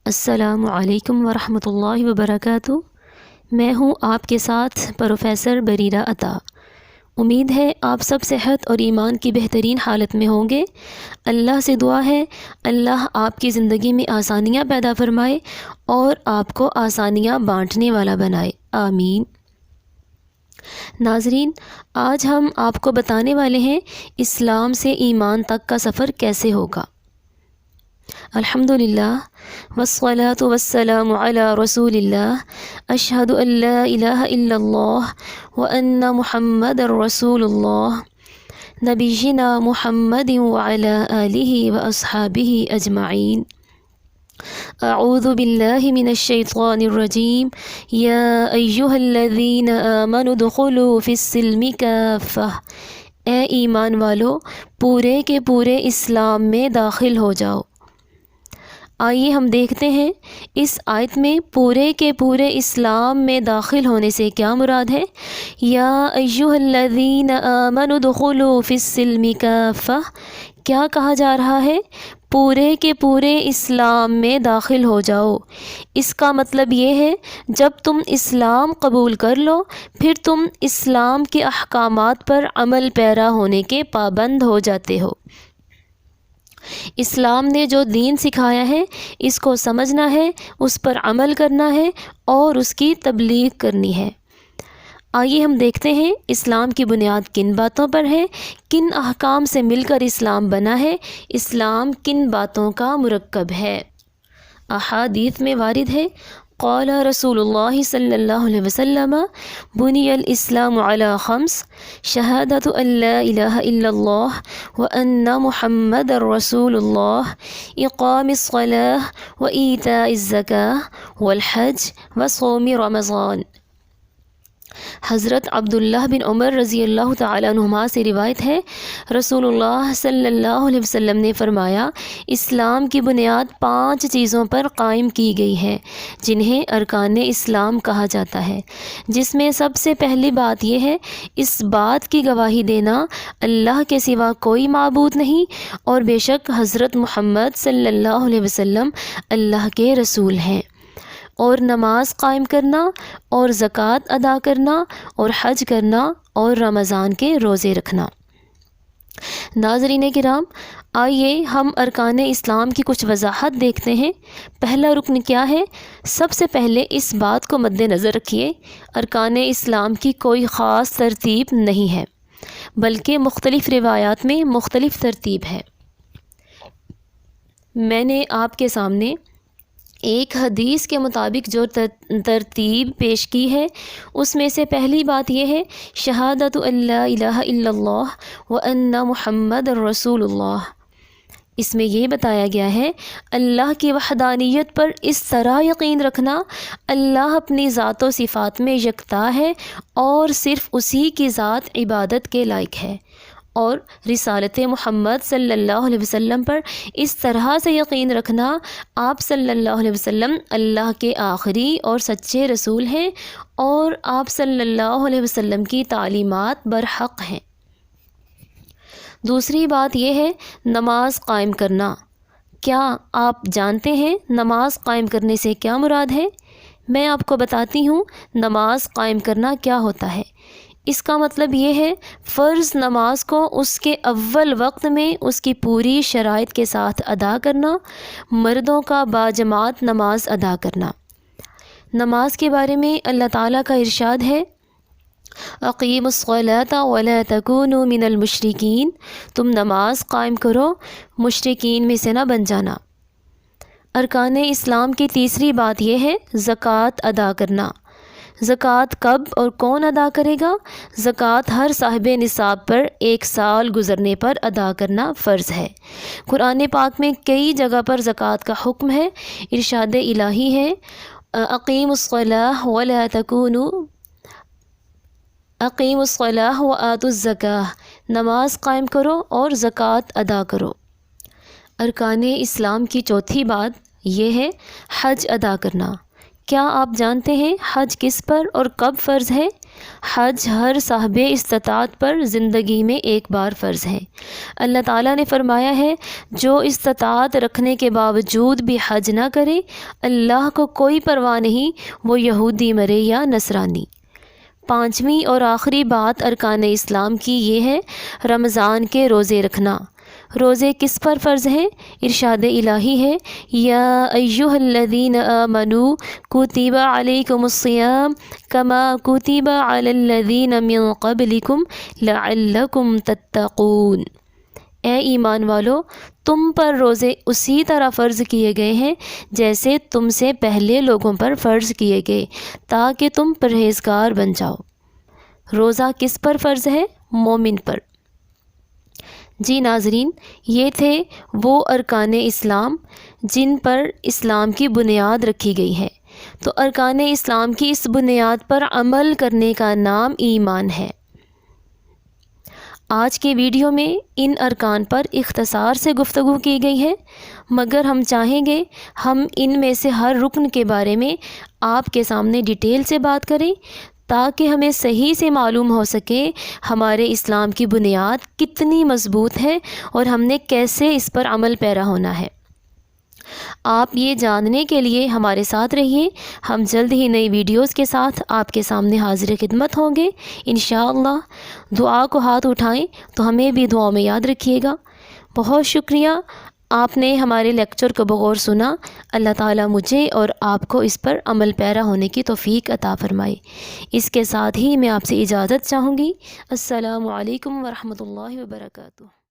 السلام علیکم ورحمۃ اللہ وبرکاتہ۔ میں ہوں آپ کے ساتھ پروفیسر بریرہ عطا۔ امید ہے آپ سب صحت اور ایمان کی بہترین حالت میں ہوں گے۔ اللہ سے دعا ہے اللہ آپ کی زندگی میں آسانیاں پیدا فرمائے اور آپ کو آسانیاں بانٹنے والا بنائے، آمین۔ ناظرین، آج ہم آپ کو بتانے والے ہیں اسلام سے ایمان تک کا سفر کیسے ہوگا۔ الحمدللہ والصلاة والسلام علی رسول اللہ، اشہد ان لا الہ الا اللہ وان محمد رسول اللہ، نبینا محمد وعلی آلہ واصحابہ اجمعین۔ اعوذ باللہ من الشیطان الرجیم، یا ایہا الذین آمنوا ادخلوا فی السلم کافہ، اے ایمان والو پورے کے پورے اسلام میں داخل ہو جاؤ۔ آئیے ہم دیکھتے ہیں اس آیت میں پورے کے پورے اسلام میں داخل ہونے سے کیا مراد ہے۔ یا ایہا الذین آمنوا ادخلوا فی السلم کافہ، کیا کہا جا رہا ہے؟ پورے کے پورے اسلام میں داخل ہو جاؤ۔ اس کا مطلب یہ ہے جب تم اسلام قبول کر لو پھر تم اسلام کے احکامات پر عمل پیرا ہونے کے پابند ہو جاتے ہو۔ اسلام نے جو دین سکھایا ہے اس کو سمجھنا ہے، اس پر عمل کرنا ہے اور اس کی تبلیغ کرنی ہے۔ آئیے ہم دیکھتے ہیں اسلام کی بنیاد کن باتوں پر ہے، کن احکام سے مل کر اسلام بنا ہے، اسلام کن باتوں کا مرکب ہے۔ احادیث میں وارد ہے، قال رسول اللہ صلی اللہ علیہ وسلم، بنی الاسلام علی خمس، شہادۃ ان لا الہ الا اللہ وان محمد رسول اللہ، اقام الصلاۃ وایتاء الزکاۃ والحج وصوم رمضان۔ حضرت عبداللہ بن عمر رضی اللہ تعالیٰ عنہما سے روایت ہے، رسول اللہ صلی اللہ علیہ وسلم نے فرمایا، اسلام کی بنیاد 5 چیزوں پر قائم کی گئی ہے جنہیں ارکان اسلام کہا جاتا ہے، جس میں سب سے پہلی بات یہ ہے اس بات کی گواہی دینا اللہ کے سوا کوئی معبود نہیں اور بے شک حضرت محمد صلی اللہ علیہ وسلم اللہ کے رسول ہیں، اور نماز قائم کرنا اور زکوٰۃ ادا کرنا اور حج کرنا اور رمضان کے روزے رکھنا۔ ناظرین کرام، آئیے ہم ارکان اسلام کی کچھ وضاحت دیکھتے ہیں۔ پہلا رکن کیا ہے؟ سب سے پہلے اس بات کو مد نظر رکھیے، ارکان اسلام کی کوئی خاص ترتیب نہیں ہے بلکہ مختلف روایات میں مختلف ترتیب ہے۔ میں نے آپ کے سامنے ایک حدیث کے مطابق جو ترتیب پیش کی ہے اس میں سے پہلی بات یہ ہے، شہادۃ ان لا الہ الا اللہ وان محمد رسول اللہ۔ اس میں یہ بتایا گیا ہے اللہ کی وحدانیت پر اس طرح یقین رکھنا، اللہ اپنی ذات و صفات میں یکتا ہے اور صرف اسی کی ذات عبادت کے لائق ہے، اور رسالت محمد صلی اللہ علیہ وسلم پر اس طرح سے یقین رکھنا آپ صلی اللہ علیہ وسلم اللہ کے آخری اور سچے رسول ہیں اور آپ صلی اللہ علیہ وسلم کی تعلیمات برحق ہیں۔ دوسری بات یہ ہے نماز قائم کرنا۔ کیا آپ جانتے ہیں نماز قائم کرنے سے کیا مراد ہے؟ میں آپ کو بتاتی ہوں نماز قائم کرنا کیا ہوتا ہے۔ اس کا مطلب یہ ہے فرض نماز کو اس کے اول وقت میں اس کی پوری شرائط کے ساتھ ادا کرنا، مردوں کا باجماعت نماز ادا کرنا۔ نماز کے بارے میں اللہ تعالیٰ کا ارشاد ہے، اقیموا الصلاۃ ولا تکونوا من المشرکین، تم نماز قائم کرو، مشرکین میں سے نہ بن جانا۔ ارکان اسلام کی تیسری بات یہ ہے زکوٰۃ ادا کرنا۔ زکوٰۃ کب اور کون ادا کرے گا؟ زکوٰۃ ہر صاحب نصاب پر 1 سال گزرنے پر ادا کرنا فرض ہے۔ قرآن پاک میں کئی جگہ پر زکوٰۃ کا حکم ہے، ارشاد الہی ہے، اقیموا الصلاۃ ولا تکونوا اقیموا الصلاۃ وآتوا الزکاۃ، نماز قائم کرو اور زکوٰۃ ادا کرو۔ ارکان اسلام کی چوتھی بات یہ ہے حج ادا کرنا۔ کیا آپ جانتے ہیں حج کس پر اور کب فرض ہے؟ حج ہر صاحب استطاعت پر زندگی میں ایک بار فرض ہے۔ اللہ تعالیٰ نے فرمایا ہے، جو استطاعت رکھنے کے باوجود بھی حج نہ کرے، اللہ کو کوئی پرواہ نہیں، وہ یہودی مرے یا نصرانی۔ پانچویں اور آخری بات ارکان اسلام کی یہ ہے رمضان کے روزے رکھنا۔ روزے کس پر فرض ہیں؟ ارشاد الہی ہے، یا ایہا الذین آمنوا کتب علیکم الصیام کما کتب علی الذین من قبلکم لعلکم تتقون۔ اے ایمان والو، تم پر روزے اسی طرح فرض کیے گئے ہیں جیسے تم سے پہلے لوگوں پر فرض کیے گئے، تاکہ تم پرہیزگار بن جاؤ۔ روزہ کس پر فرض ہے؟ مومن پر۔ جی ناظرین، یہ تھے وہ ارکان اسلام جن پر اسلام کی بنیاد رکھی گئی ہے۔ تو ارکان اسلام کی اس بنیاد پر عمل کرنے کا نام ایمان ہے۔ آج کے ویڈیو میں ان ارکان پر اختصار سے گفتگو کی گئی ہے، مگر ہم چاہیں گے ہم ان میں سے ہر رکن کے بارے میں آپ کے سامنے ڈیٹیل سے بات کریں، تاکہ ہمیں صحیح سے معلوم ہو سکے ہمارے اسلام کی بنیاد کتنی مضبوط ہے اور ہم نے کیسے اس پر عمل پیرا ہونا ہے۔ آپ یہ جاننے کے لیے ہمارے ساتھ رہیے، ہم جلد ہی نئی ویڈیوز کے ساتھ آپ کے سامنے حاضر خدمت ہوں گے انشاءاللہ۔ دعا کو ہاتھ اٹھائیں تو ہمیں بھی دعاؤں میں یاد رکھیے گا۔ بہت شکریہ، آپ نے ہمارے لیکچر کو بغور سنا۔ اللہ تعالیٰ مجھے اور آپ کو اس پر عمل پیرا ہونے کی توفیق عطا فرمائے۔ اس کے ساتھ ہی میں آپ سے اجازت چاہوں گی۔ السلام علیکم ورحمۃ اللہ وبرکاتہ۔